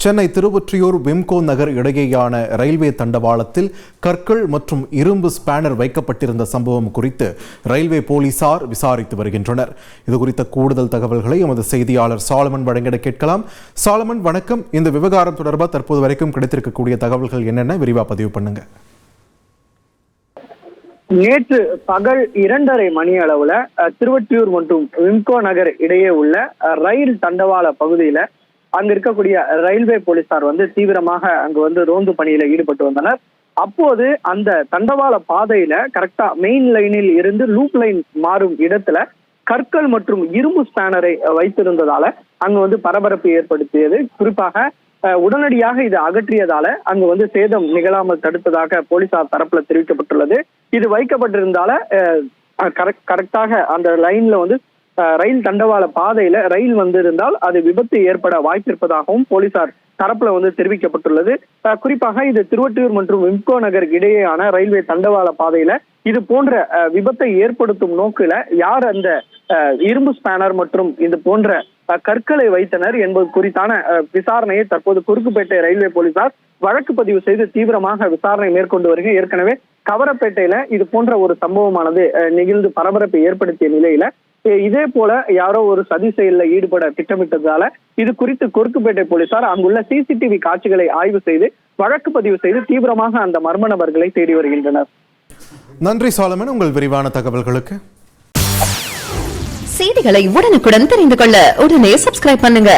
சென்னை திருவொற்றியூர் விம்கோ நகர் இடையேயான ரயில்வே தண்டவாளத்தில் கற்கள் மற்றும் இரும்பு ஸ்பேனர் வைக்கப்பட்டிருந்த சம்பவம் குறித்து ரயில்வே போலீசார் விசாரித்து வருகின்றனர். இதுகுறித்த கூடுதல் தகவல்களை எமது செய்தியாளர் சாலமன் வழங்கிட கேட்கலாம். சாலமன், வணக்கம். இந்த விவகாரம் தொடர்பாக தற்போது வரைக்கும் கிடைத்திருக்கக்கூடிய தகவல்கள் என்னென்ன, விரிவா பதிவு பண்ணுங்க. நேற்று பகல் 2:30 மணி அளவுல திருவொற்றியூர் மற்றும் விம்கோ நகர் இடையே உள்ள ரயில் தண்டவாள பகுதியில அங்க இருக்கக்கூடிய ரயில்வே போலீசார் தீவிரமாக அங்கு ரோந்து பணியில ஈடுபட்டு வந்தனர். அப்போது அந்த தண்டவாள பாதையில கரெக்டா மெயின் லைனில் இருந்து லூப் லைன் மாறும் இடத்துல கற்கள் மற்றும் இரும்பு ஸ்பேனரை வைத்திருந்ததால அங்கு பரபரப்பு ஏற்படுத்தியது. குறிப்பாக உடனடியாக இது அகற்றியதால அங்கு சேதம் நிகழாமல் தடுத்ததாக போலீசார் தரப்புல தெரிவிக்கப்பட்டுள்ளது. இது வைக்கப்பட்டிருந்தால கரெக்டாக அந்த லைன்ல ரயில் தண்டவாள பாதையில ரயில் வந்திருந்தால் அது விபத்து ஏற்பட வாய்ப்பிருப்பதாகவும் போலீசார் தரப்புல தெரிவிக்கப்பட்டுள்ளது. குறிப்பாக இது திருவொற்றியூர் மற்றும் விம்கோ நகர் இடையேயான ரயில்வே தண்டவாள பாதையில இது போன்ற விபத்தை ஏற்படுத்தும் நோக்கில யார் அந்த இரும்பு ஸ்பேனர் மற்றும் இது போன்ற கற்களை வைத்தனர் என்பது குறித்தான விசாரணையை தற்போது குறுக்குப்பேட்டை ரயில்வே போலீசார் வழக்கு பதிவு செய்து தீவிரமாக விசாரணை மேற்கொண்டு வருகிறது. ஏற்கனவே கவரப்பேட்டையில இது போன்ற ஒரு சம்பவமானது நிகழ்ந்து பரபரப்பை ஏற்படுத்திய நிலையில இதே போல யாரோ ஒரு சதி செயலில் ஈடுபட திட்டமிட்டதால இது குறித்து குறுக்குப்பேட்டை போலீசார் அங்குள்ள சிசிடிவி காட்சிகளை ஆய்வு செய்து வழக்கு பதிவு செய்து தீவிரமாக அந்த மர்ம நபர்களை தேடி வருகின்றனர். நன்றி சாலமன், உங்கள் விரிவான தகவல்களுக்கு. செய்திகளை உடனுக்குடன் தெரிந்து கொள்ள உடனே சப்ஸ்கிரைப் பண்ணுங்க.